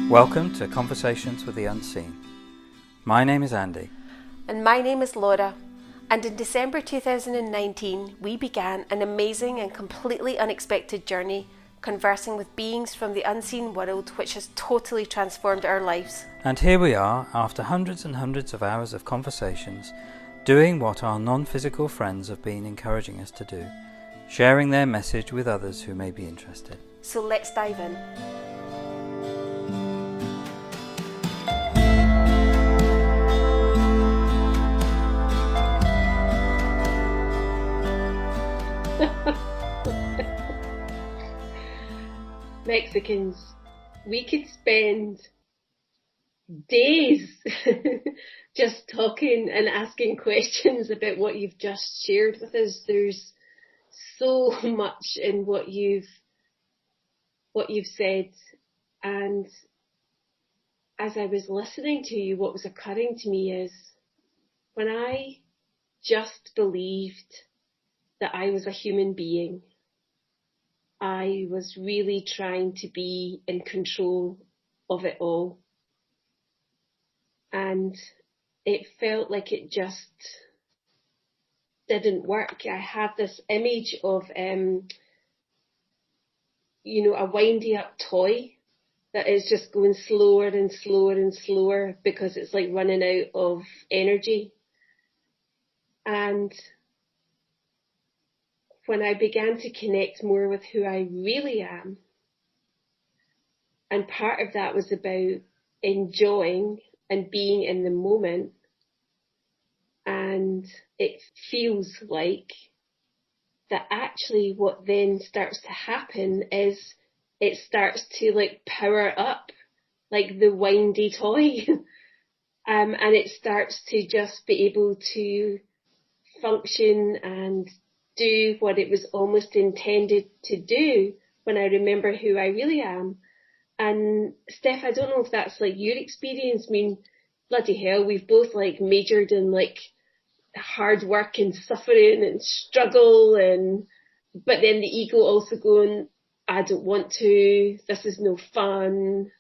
Welcome to Conversations with the Unseen. My name is Andy. And my name is Laura. And in December 2019, we began an amazing and completely unexpected journey, conversing with beings from the unseen world, which has totally transformed our lives. And here we are, after hundreds and hundreds of hours of conversations, doing what our non-physical friends have been encouraging us to do, sharing their message with others who may be interested. So let's dive in. Mexicans, we could spend days just talking and asking questions about what you've just shared with us. There's so much in what you've said, and as I was listening to you, what was occurring to me is when I just believed that I was a human being, I was really trying to be in control of it all. And it felt like it just didn't work. I had this image of, a windy up toy that is just going slower and slower and slower because it's like running out of energy. And when I began to connect more with who I really am, and part of that was about enjoying and being in the moment, and it feels like that actually what then starts to happen is it starts to like power up like the windy toy and it starts to just be able to function and do what it was almost intended to do when I remember who I really am. And Steph, I don't know if that's like your experience. I mean, bloody hell, we've both like majored in like hard work and suffering and struggle, but then the ego also going, I don't want to, this is no fun.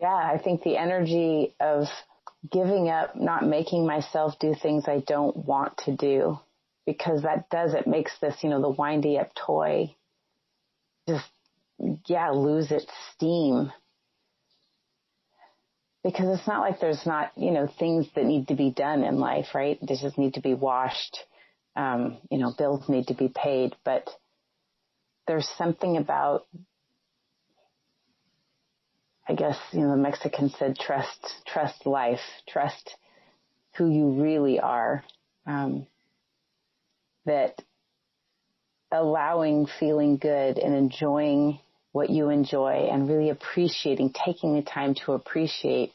Yeah, I think the energy of giving up, not making myself do things I don't want to do, because it makes this, the windy up toy just, lose its steam. Because it's not like there's not, things that need to be done in life, right? Dishes need to be washed, bills need to be paid, but there's something about, I guess, the Mexican said, trust life, trust who you really are. That allowing feeling good and enjoying what you enjoy and really appreciating, taking the time to appreciate,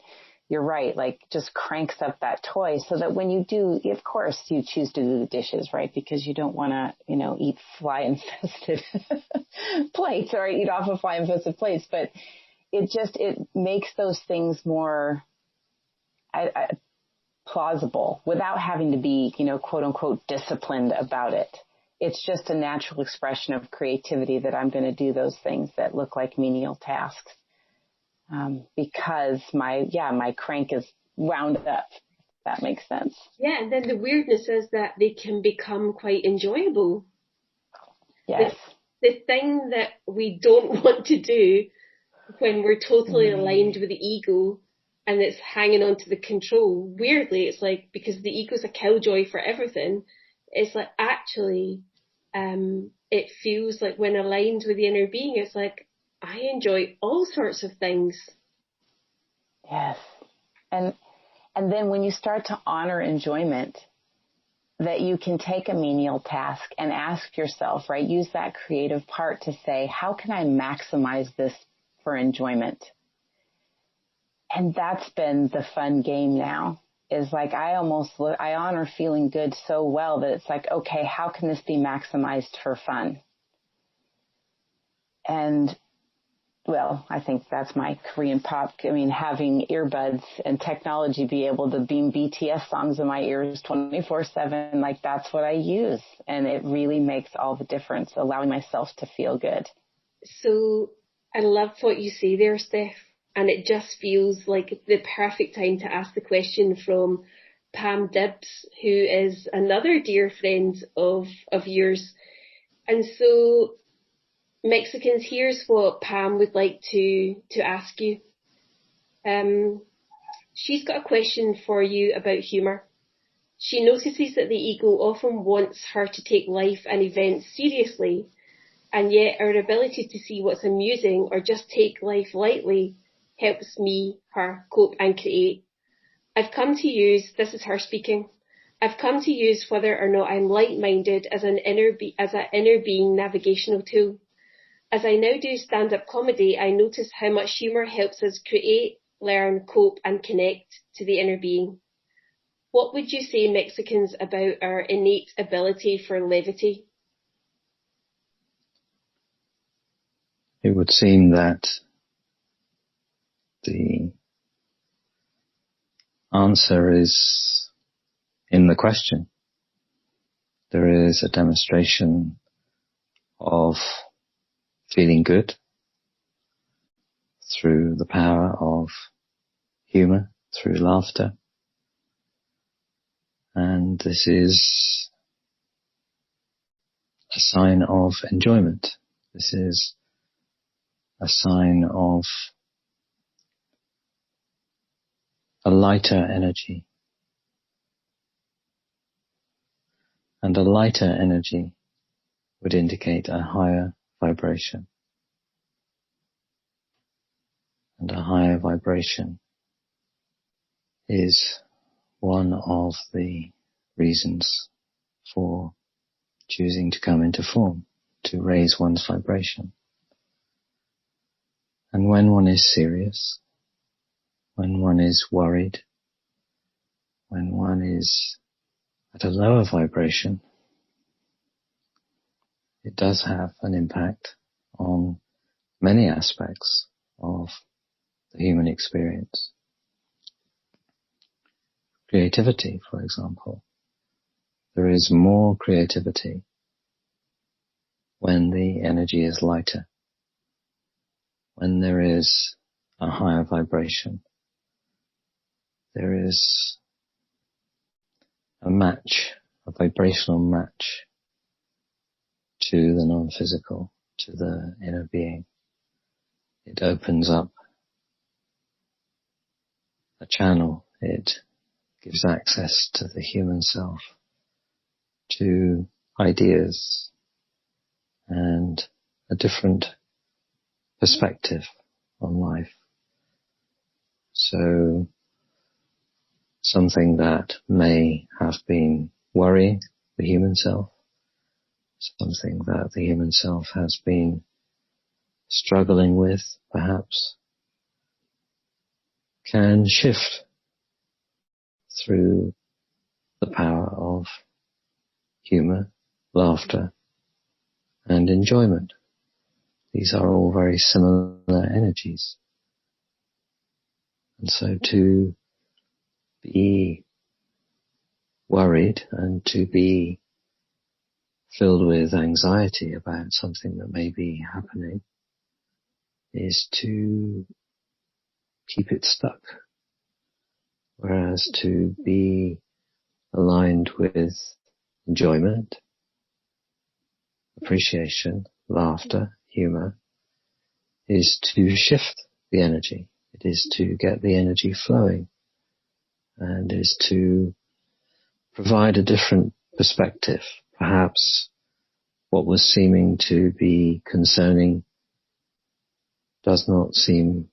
you're right, like just cranks up that toy so that when you do, of course you choose to do the dishes, right? Because you don't want to, eat fly-infested plates or eat off of fly-infested plates, but it makes those things more plausible without having to be, quote unquote, disciplined about it. It's just a natural expression of creativity that I'm going to do those things that look like menial tasks. Because my crank is wound up. If that makes sense. Yeah. And then the weirdness is that they can become quite enjoyable. Yes. The thing that we don't want to do when we're totally aligned with the ego and it's hanging on to the control. Weirdly, it's like, because the ego's a killjoy for everything, it's like actually, it feels like when aligned with the inner being, it's like, I enjoy all sorts of things. Yes. And then when you start to honor enjoyment, that you can take a menial task and ask yourself, right, use that creative part to say, how can I maximize this for enjoyment? And that's been the fun game now, is like I honor feeling good so well that it's like, okay, how can this be maximized for fun? And well, I think that's my Korean pop. I mean, having earbuds and technology be able to beam BTS songs in my ears 24/7, like that's what I use. And it really makes all the difference, allowing myself to feel good. So I love what you say there, Steph. And it just feels like the perfect time to ask the question from Pam Dibbs, who is another dear friend of yours. And so, Mexicans, here's what Pam would like to ask you. She's got a question for you about humour. She notices that the ego often wants her to take life and events seriously, and yet our ability to see what's amusing or just take life lightly helps me, her, cope and create. I've come to use, this is her speaking, I've come to use whether or not I'm light-minded as an inner being navigational tool. As I now do stand-up comedy, I notice how much humour helps us create, learn, cope and connect to the inner being. What would you say, Mexicans, about our innate ability for levity? It would seem that the answer is in the question. There is a demonstration of feeling good through the power of humour, through laughter. And this is a sign of enjoyment. This is a sign of a lighter energy. And a lighter energy would indicate a higher vibration. And a higher vibration is one of the reasons for choosing to come into form, to raise one's vibration. And when one is serious, when one is worried, when one is at a lower vibration, it does have an impact on many aspects of the human experience. Creativity, for example. There is more creativity when the energy is lighter, when there is a higher vibration. There is a match, a vibrational match to the non-physical, to the inner being. It opens up a channel. It gives access to the human self, to ideas and a different perspective on life. So something that may have been worrying the human self, something that the human self has been struggling with, perhaps, can shift through the power of humour, laughter, and enjoyment. These are all very similar energies. And so to be worried and to be filled with anxiety about something that may be happening is to keep it stuck. Whereas to be aligned with enjoyment, appreciation, laughter, humour, is to shift the energy. It is to get the energy flowing and is to provide a different perspective. Perhaps what was seeming to be concerning does not seem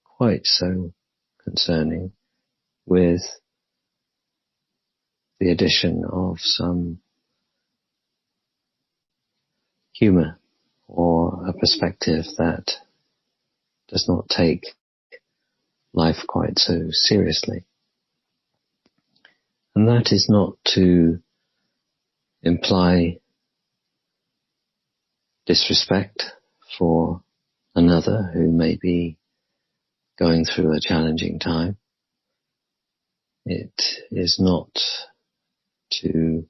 quite so concerning with the addition of some humour or a perspective that does not take life quite so seriously. And that is not to imply disrespect for another who may be going through a challenging time. It is not to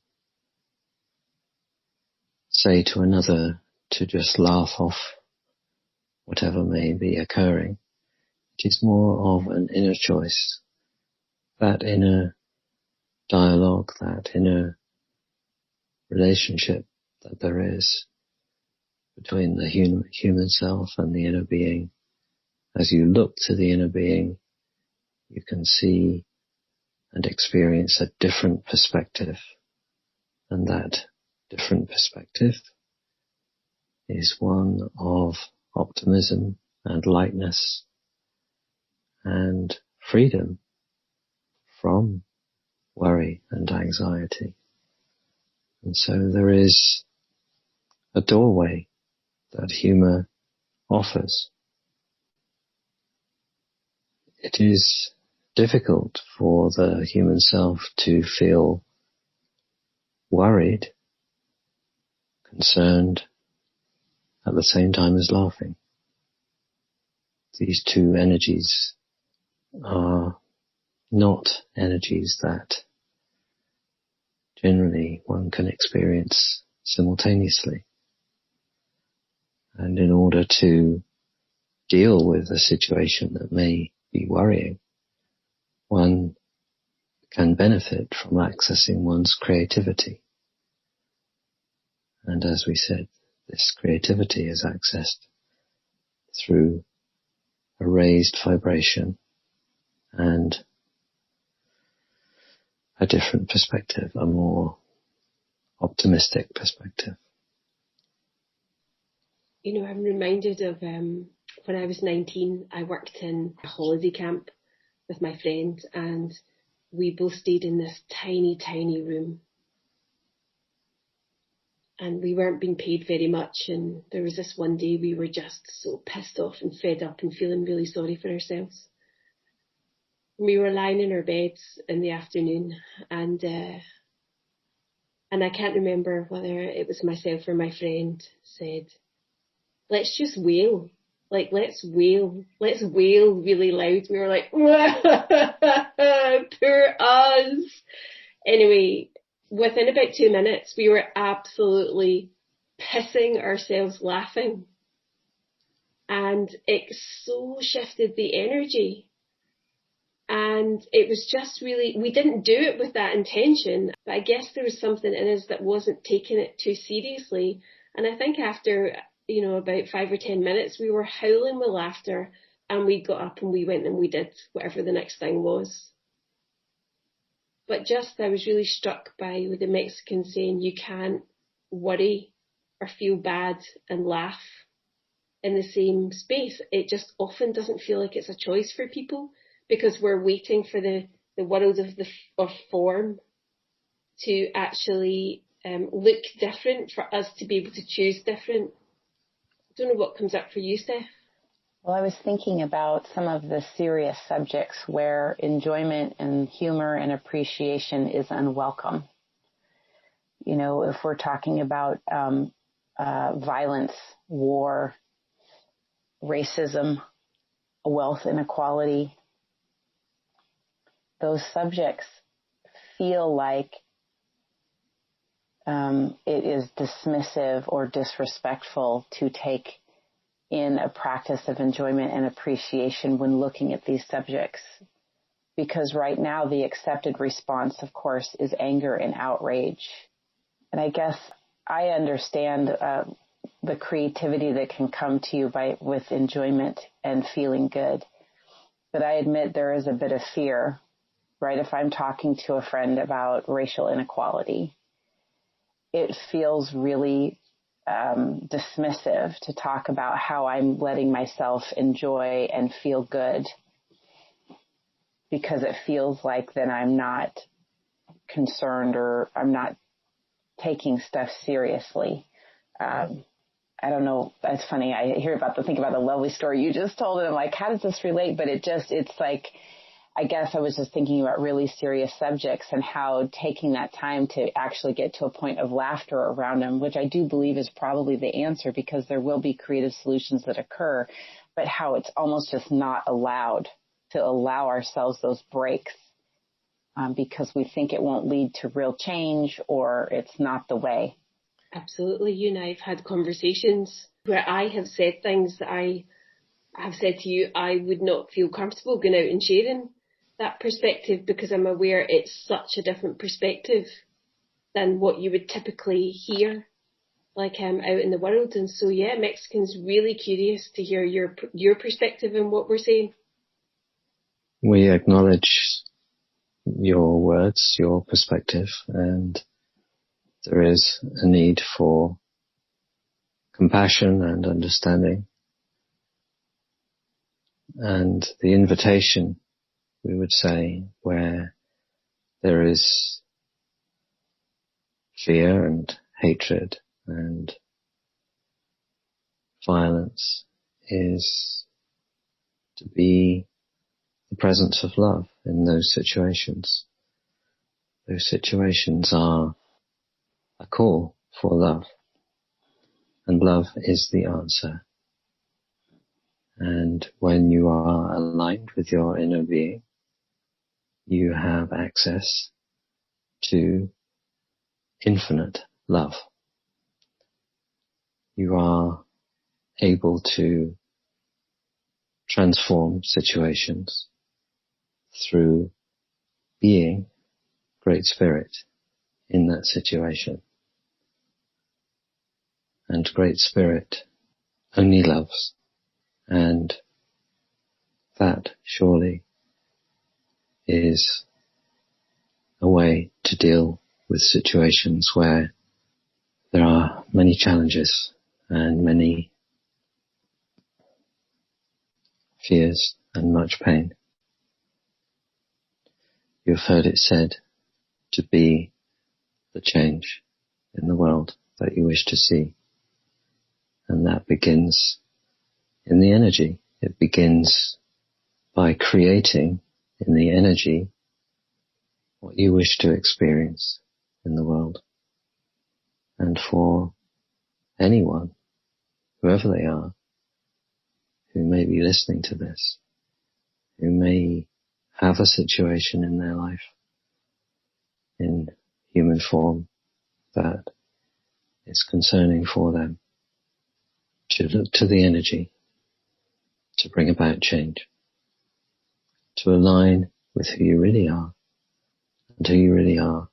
say to another to just laugh off whatever may be occurring. It is more of an inner choice, that inner dialogue, that inner relationship that there is between the human self and the inner being. As you look to the inner being, you can see and experience a different perspective. And that different perspective is one of optimism and lightness and freedom from worry and anxiety. And so there is a doorway that humour offers. It is difficult for the human self to feel worried, concerned, at the same time as laughing. These two energies are not energies that generally one can experience simultaneously. And in order to deal with a situation that may be worrying, one can benefit from accessing one's creativity. And as we said, this creativity is accessed through a raised vibration and a different perspective, a more optimistic perspective. You know, I'm reminded of when I was 19, I worked in a holiday camp with my friend, and we both stayed in this tiny, tiny room. And we weren't being paid very much, and there was this one day we were just so pissed off and fed up and feeling really sorry for ourselves. We were lying in our beds in the afternoon, and I can't remember whether it was myself or my friend said, let's just wail. Like, let's wail really loud. We were like, poor us. Anyway, within about 2 minutes, we were absolutely pissing ourselves laughing. And it so shifted the energy. And it was just really, we didn't do it with that intention, but I guess there was something in us that wasn't taking it too seriously. And I think after, you know, about 5 or 10 minutes, we were howling with laughter, and we got up and we went and we did whatever the next thing was. But just, I was really struck by the Mexican saying, you can't worry or feel bad and laugh in the same space. It just often doesn't feel like it's a choice for people, because we're waiting for the world of form to actually look different for us to be able to choose different. I don't know what comes up for you, Steph. Well, I was thinking about some of the serious subjects where enjoyment and humor and appreciation is unwelcome. You know, if we're talking about violence, war, racism, wealth inequality, those subjects feel like it is dismissive or disrespectful to take in a practice of enjoyment and appreciation when looking at these subjects. Because right now the accepted response, of course, is anger and outrage. And I guess I understand the creativity that can come to you with enjoyment and feeling good. But I admit there is a bit of fear, right? If I'm talking to a friend about racial inequality, it feels really dismissive to talk about how I'm letting myself enjoy and feel good, because it feels like then I'm not concerned or I'm not taking stuff seriously. I don't know. It's funny. I think about the lovely story you just told, and I'm like, how does this relate? But it's like, I guess I was just thinking about really serious subjects and how taking that time to actually get to a point of laughter around them, which I do believe is probably the answer, because there will be creative solutions that occur, but how it's almost just not allowed to allow ourselves those breaks because we think it won't lead to real change or it's not the way. Absolutely. You and I have had conversations where I have said things that I have said to you, I would not feel comfortable going out and sharing that perspective because I'm aware it's such a different perspective than what you would typically hear, like out in the world. And so, yeah, Mexicans really curious to hear your perspective on what we're saying. We acknowledge your words, your perspective, and there is a need for compassion and understanding. And the invitation, we would say, where there is fear and hatred and violence, is to be the presence of love in those situations. Those situations are a call for love, and love is the answer. And when you are aligned with your inner being, you have access to infinite love. You are able to transform situations through being Great Spirit in that situation. And Great Spirit only loves, and that surely is a way to deal with situations where there are many challenges and many fears and much pain. You've heard it said to be the change in the world that you wish to see. And that begins in the energy. It begins by creating in the energy what you wish to experience in the world. And for anyone, whoever they are, who may be listening to this, who may have a situation in their life in human form that is concerning for them, to look to the energy to bring about change, to align with who you really are. And who you really are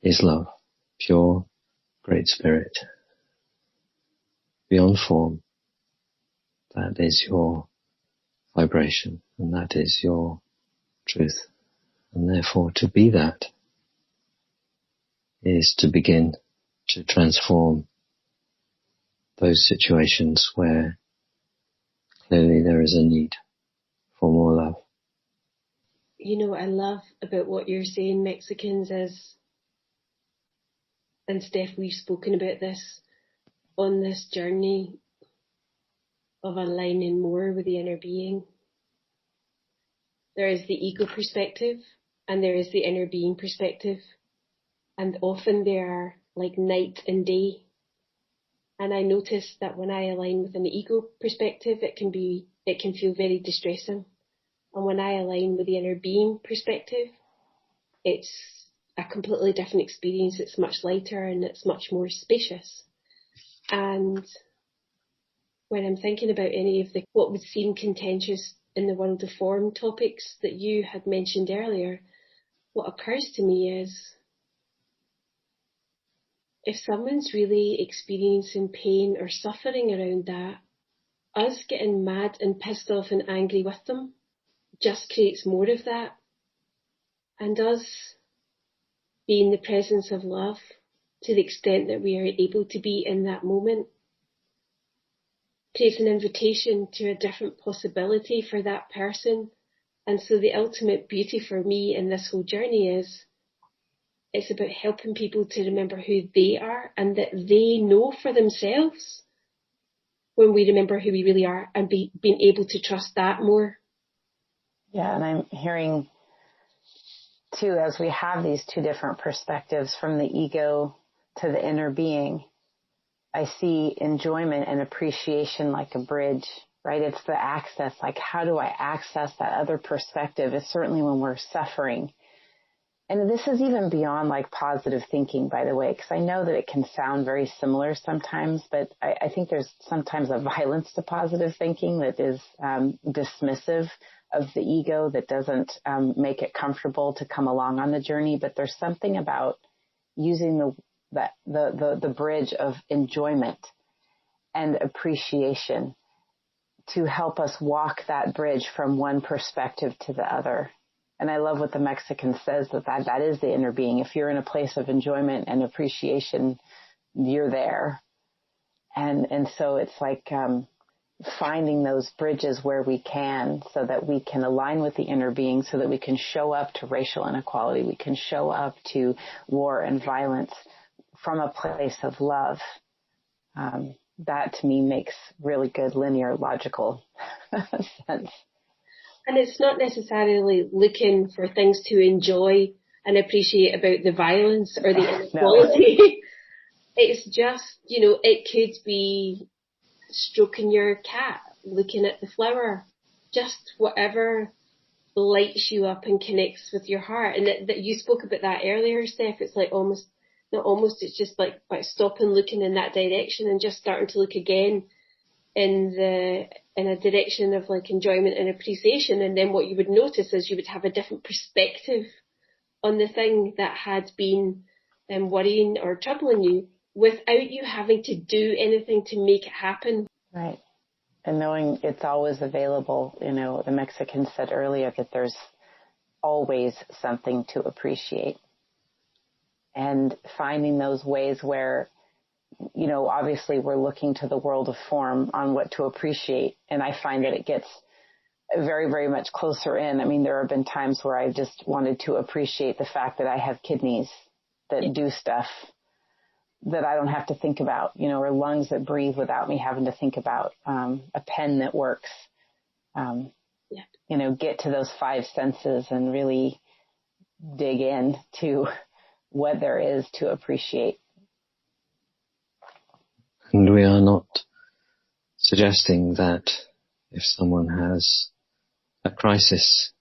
is love, pure, Great Spirit, beyond form. That is your vibration, and that is your truth. And therefore, to be that is to begin to transform those situations where clearly there is a need for more love. You know what I love about what you're saying, Mexicans, is, and Steph, we've spoken about this on this journey of aligning more with the inner being. There is the ego perspective and there is the inner being perspective. And often they are like night and day. And I notice that when I align with an ego perspective, it can feel very distressing. And when I align with the inner being perspective, it's a completely different experience. It's much lighter and it's much more spacious. And when I'm thinking about any of what would seem contentious in the world of form topics that you had mentioned earlier, what occurs to me is, if someone's really experiencing pain or suffering around that, us getting mad and pissed off and angry with them just creates more of that. And us being the presence of love to the extent that we are able to be in that moment creates an invitation to a different possibility for that person. And so the ultimate beauty for me in this whole journey is, it's about helping people to remember who they are and that they know for themselves when we remember who we really are, and being able to trust that more. Yeah, and I'm hearing too, as we have these two different perspectives from the ego to the inner being, I see enjoyment and appreciation like a bridge, right? It's the access, like how do I access that other perspective? It's certainly when we're suffering. And this is even beyond like positive thinking, by the way, because I know that it can sound very similar sometimes, but I think there's sometimes a violence to positive thinking that is dismissive of the ego, that doesn't make it comfortable to come along on the journey. But there's something about using the bridge of enjoyment and appreciation to help us walk that bridge from one perspective to the other. And I love what the Mexican says, that is the inner being. If you're in a place of enjoyment and appreciation, you're there. And so it's like finding those bridges where we can, so that we can align with the inner being, so that we can show up to racial inequality. We can show up to war and violence from a place of love. That to me makes really good linear logical sense. And it's not necessarily looking for things to enjoy and appreciate about the violence or the inequality. No. It's just, it could be stroking your cat, looking at the flower, just whatever lights you up and connects with your heart. And that you spoke about that earlier, Steph. It's like it's just like stopping looking in that direction and just starting to look again in a direction of like enjoyment and appreciation. And then what you would notice is you would have a different perspective on the thing that had been worrying or troubling you, without you having to do anything to make it happen. Right. And knowing it's always available. The Mexican said earlier that there's always something to appreciate. And finding those ways where, obviously we're looking to the world of form on what to appreciate. And I find that it gets very, very much closer in. I mean, there have been times where I just wanted to appreciate the fact that I have kidneys that do stuff that I don't have to think about, or lungs that breathe without me having to think about, a pen that works, get to those five senses and really dig in to what there is to appreciate. And we are not suggesting that if someone has a crisis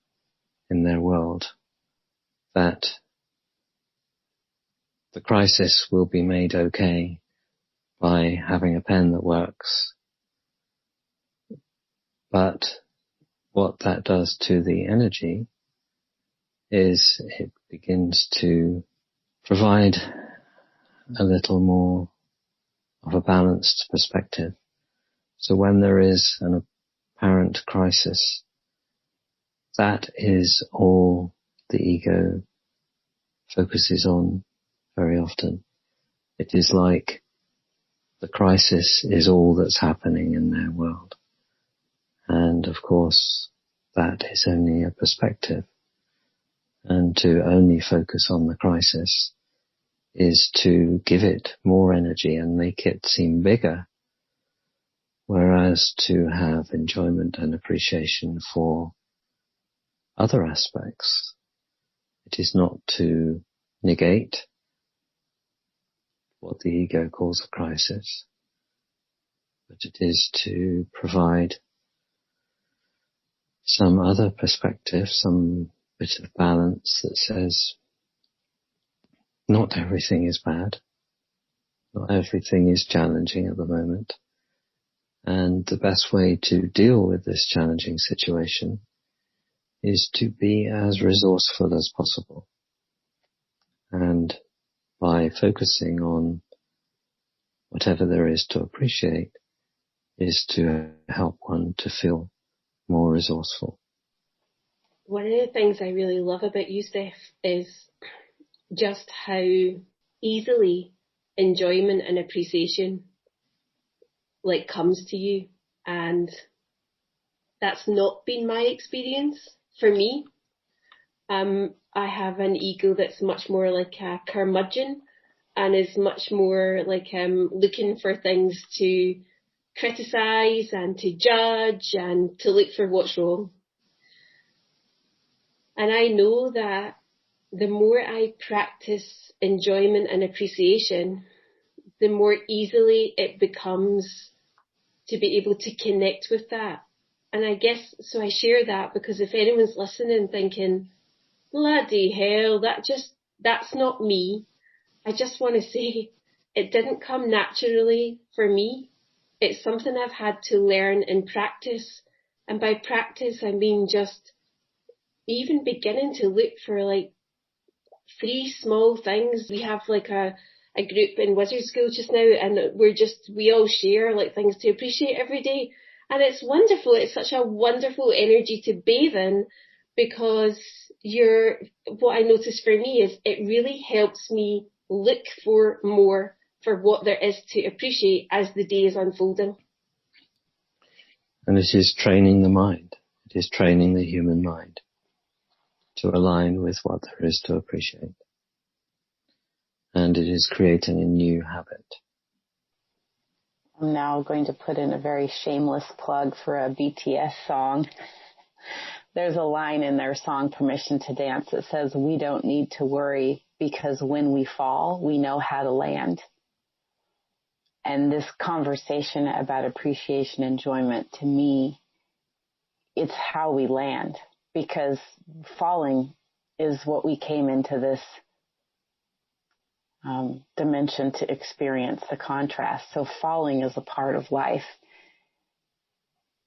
in their world, that the crisis will be made okay by having a pen that works. But what that does to the energy is it begins to provide a little more of a balanced perspective. So when there is an apparent crisis, that is all the ego focuses on very often. It is like the crisis is all that's happening in their world. And of course, that is only a perspective. And to only focus on the crisis is to give it more energy and make it seem bigger. Whereas to have enjoyment and appreciation for other aspects, it is not to negate what the ego calls a crisis, but it is to provide some other perspective, some bit of balance that says not everything is bad, not everything is challenging at the moment, and the best way to deal with this challenging situation is to be as resourceful as possible. And by focusing on whatever there is to appreciate is to help one to feel more resourceful. One of the things I really love about you, Steph, is just how easily enjoyment and appreciation comes to you. And that's not been my experience for me. I have an ego that's much more like a curmudgeon and is much more looking for things to criticize and to judge and to look for what's wrong. And I know that the more I practice enjoyment and appreciation, the more easily it becomes to be able to connect with that. And I guess, so I share that because if anyone's listening thinking, bloody hell, that's not me. I just want to say it didn't come naturally for me. It's something I've had to learn and practice. And by practice, I mean just even beginning to look for like 3 small things. We have like a group in wizard school just now, and we all share like things to appreciate every day. And it's wonderful. It's such a wonderful energy to bathe in, because what I notice for me is it really helps me look for more for what there is to appreciate as the day is unfolding. And it is training the mind. It is training the human mind to align with what there is to appreciate. And it is creating a new habit. I'm now going to put in a very shameless plug for a BTS song. There's a line in their song Permission to Dance that says, "We don't need to worry because when we fall, we know how to land." And this conversation about appreciation, enjoyment, to me, it's how we land, because falling is what we came into this dimension to experience, the contrast. So falling is a part of life.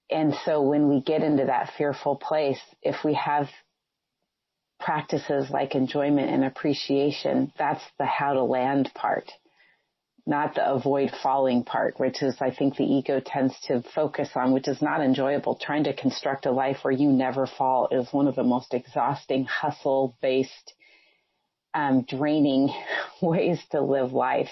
And so when we get into that fearful place, if we have practices like enjoyment and appreciation, that's the how to land part, not the avoid falling part, which is, I think, the ego tends to focus on, which is not enjoyable. Trying to construct a life where you never fall is one of the most exhausting, hustle-based, draining ways to live life.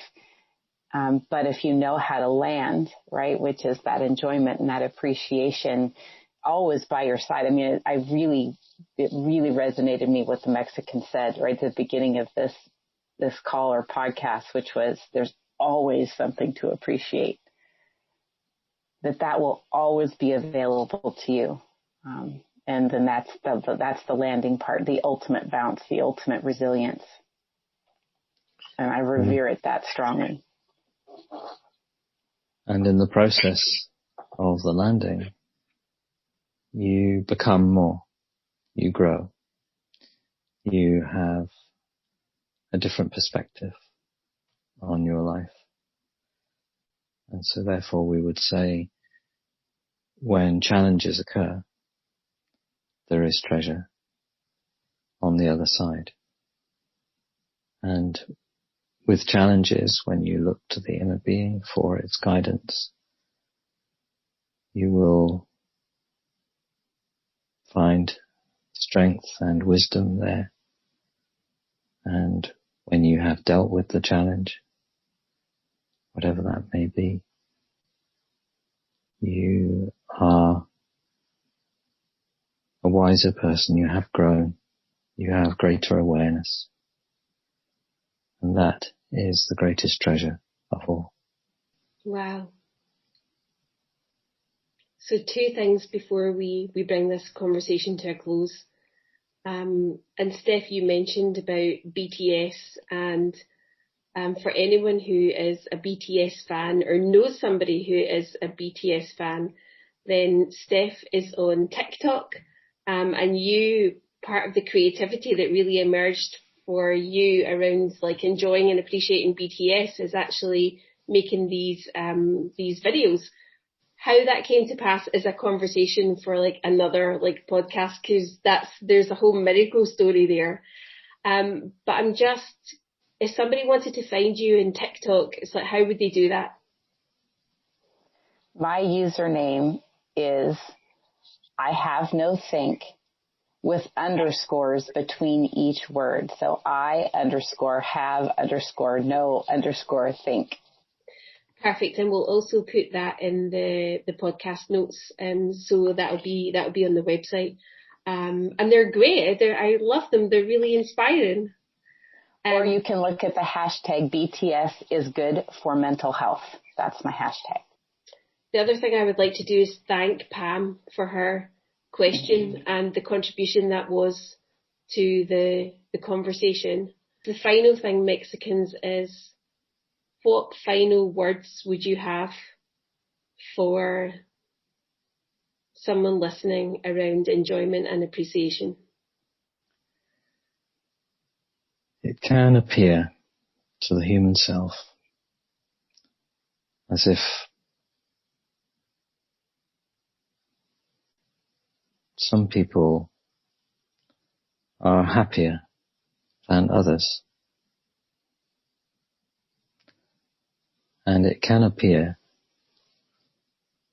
But if you know how to land, right, which is that enjoyment and that appreciation always by your side. I mean, it really resonated me what the Mexican said right at the beginning of this call or podcast, which was, there's always something to appreciate. That will always be available to you. And then that's the landing part, the ultimate bounce, the ultimate resilience. And I revere it that strongly. And in the process of the landing, you become more, you grow, you have a different perspective on your life. And so therefore we would say, when challenges occur, there is treasure on the other side. And with challenges, when you look to the inner being for its guidance, you will find strength and wisdom there. And when you have dealt with the challenge, whatever that may be, you are a wiser person. You have grown. You have greater awareness. And that is the greatest treasure of all. Wow. So 2 things before we bring this conversation to a close. And Steph, you mentioned about BTS, and for anyone who is a BTS fan or knows somebody who is a BTS fan, then Steph is on TikTok, and part of the creativity that really emerged for you around like enjoying and appreciating BTS is actually making these videos. How that came to pass is a conversation for like another like podcast, because there's a whole miracle story there. But if somebody wanted to find you in TikTok, it's like, how would they do that? My username is I have no think with underscores between each word. So I_have_no_think. Perfect. And we'll also put that in the podcast notes. So that'll be on the website. And they're great. I love them. They're really inspiring. Or you can look at the hashtag BTS is good for mental health. That's my hashtag. The other thing I would like to do is thank Pam for her question and the contribution that was to the conversation. The final thing, Mexicans, is what final words would you have for someone listening around enjoyment and appreciation? it can appear to the human self as if some people are happier than others. And it can appear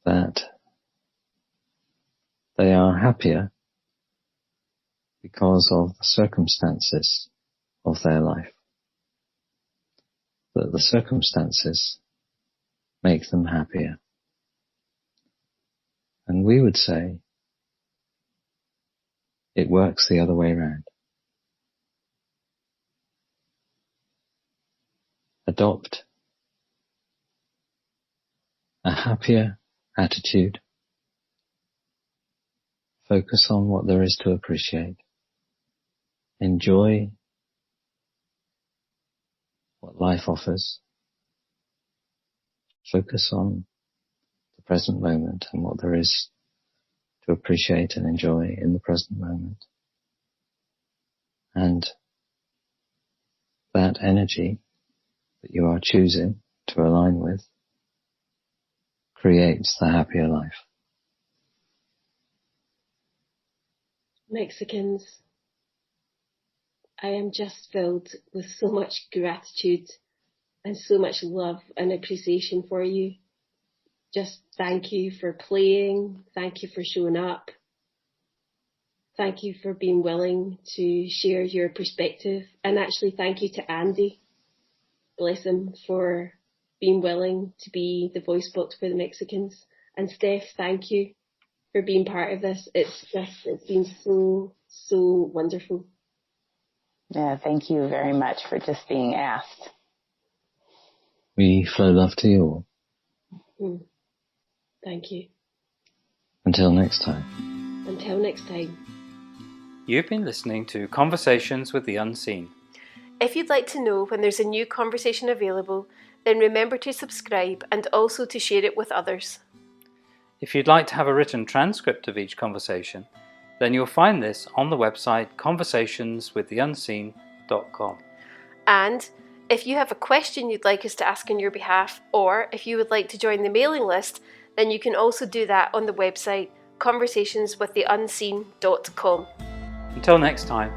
that they are happier because of the circumstances of their life. That the circumstances make them happier. And we would say it works the other way around. Adopt a happier attitude. Focus on what there is to appreciate. Enjoy what life offers. Focus on the present moment and what there is to appreciate and enjoy in the present moment. And that energy that you are choosing to align with creates the happier life. Mexicans, I am just filled with so much gratitude and so much love and appreciation for you. Just thank you for playing. Thank you for showing up. Thank you for being willing to share your perspective. And actually thank you to Andy, bless him, for being willing to be the voice box for the Mexicans. And Steph, thank you for being part of this. It's been so wonderful. Yeah, thank you very much for just being asked. We flow love to you all. Thank you. Until next time. Until next time. You've been listening to Conversations with the Unseen. If you'd like to know when there's a new conversation available, then remember to subscribe and also to share it with others. If you'd like to have a written transcript of each conversation, then you'll find this on the website conversationswiththeunseen.com. And if you have a question you'd like us to ask on your behalf, or if you would like to join the mailing list, then you can also do that on the website conversationswiththeunseen.com. Until next time.